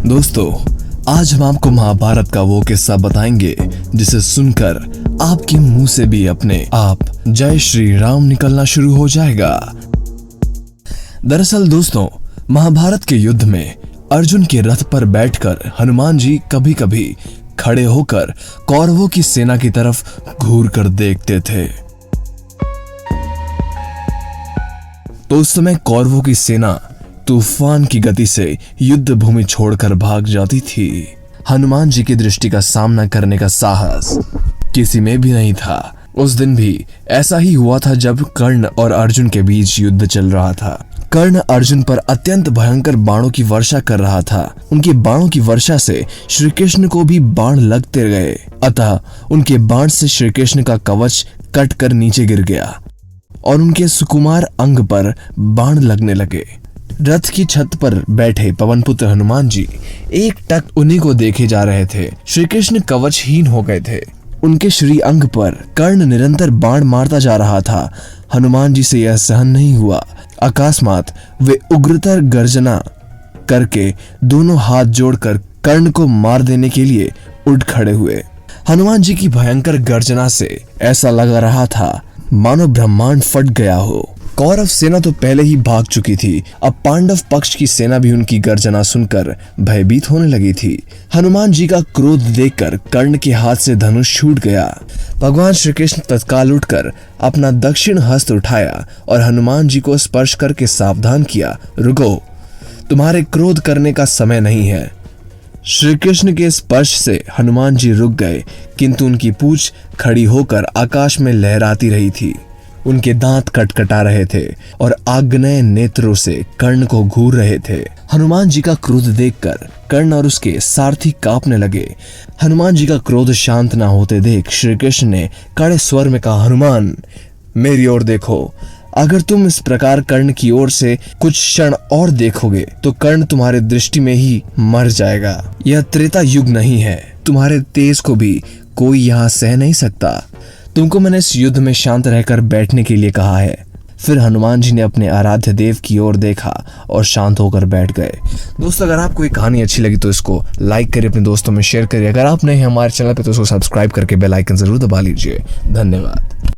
दोस्तों, आज हम आपको महाभारत का वो किस्सा बताएंगे जिसे सुनकर आपके मुंह से भी अपने आप जय श्री राम निकलना शुरू हो जाएगा। दरअसल दोस्तों, महाभारत के युद्ध में अर्जुन के रथ पर बैठकर हनुमान जी कभी कभी खड़े होकर कौरवों की सेना की तरफ घूर कर देखते थे। तो उस समय कौरवों की सेना तूफान की गति से युद्ध भूमि छोड़कर भाग जाती थी। हनुमान जी की दृष्टि का सामना करने का साहस किसी में भी नहीं था। उस दिन भी ऐसा ही हुआ था जब कर्ण और अर्जुन के बीच युद्ध चल रहा था। कर्ण अर्जुन पर अत्यंत भयंकर बाणों की वर्षा कर रहा था। उनके बाणों की वर्षा से श्री कृष्ण को भी बाण लगते गए, अतः उनके बाण से श्री कृष्ण का कवच कट कर नीचे गिर गया और उनके सुकुमार अंग पर बाण लगने लगे। रथ की छत पर बैठे पवनपुत्र हनुमान जी एक टक उन्हीं को देखे जा रहे थे। श्री कृष्ण कवचहीन हो गए थे। उनके श्री अंग पर कर्ण निरंतर बाण मारता जा रहा था। हनुमान जी से यह सहन नहीं हुआ। अकस्मात वे उग्रतर गर्जना करके दोनों हाथ जोड़कर कर्ण को मार देने के लिए उठ खड़े हुए। हनुमान जी की भयंकर गर्जना से ऐसा लग रहा था मानो ब्रह्मांड फट गया हो। कौरव सेना तो पहले ही भाग चुकी थी, अब पांडव पक्ष की सेना भी उनकी गर्जना सुनकर भयभीत होने लगी थी। हनुमान जी का क्रोध देखकर कर्ण के हाथ से धनुष छूट गया। भगवान श्री कृष्ण तत्काल उठकर अपना दक्षिण हस्त उठाया और हनुमान जी को स्पर्श करके सावधान किया, रुको, तुम्हारे क्रोध करने का समय नहीं है। श्री कृष्ण के स्पर्श से हनुमान जी रुक गए, किंतु उनकी पूंछ खड़ी होकर आकाश में लहराती रही थी। उनके दांत कटकटा रहे थे और आग्नेय नेत्रों से कर्ण को घूर रहे थे। हनुमान जी का क्रोध देखकर कर्ण और उसके सारथी कांपने लगे। हनुमान जी का क्रोध शांत ना होते देख श्री कृष्ण ने कड़े स्वर में कहा, हनुमान, मेरी ओर देखो। अगर तुम इस प्रकार कर्ण की ओर से कुछ क्षण और देखोगे तो कर्ण तुम्हारे दृष्टि में ही मर जाएगा। यह त्रेता युग नहीं है, तुम्हारे तेज को भी कोई यहाँ सह नहीं सकता। तुमको मैंने इस युद्ध में शांत रहकर बैठने के लिए कहा है। फिर हनुमान जी ने अपने आराध्य देव की ओर देखा और शांत होकर बैठ गए। दोस्तों, अगर आपको ये कहानी अच्छी लगी तो इसको लाइक करिए, अपने दोस्तों में शेयर करिए। अगर आप नए हैं हमारे चैनल पे तो इसको सब्सक्राइब करके बेल आइकन जरूर दबा लीजिए। धन्यवाद।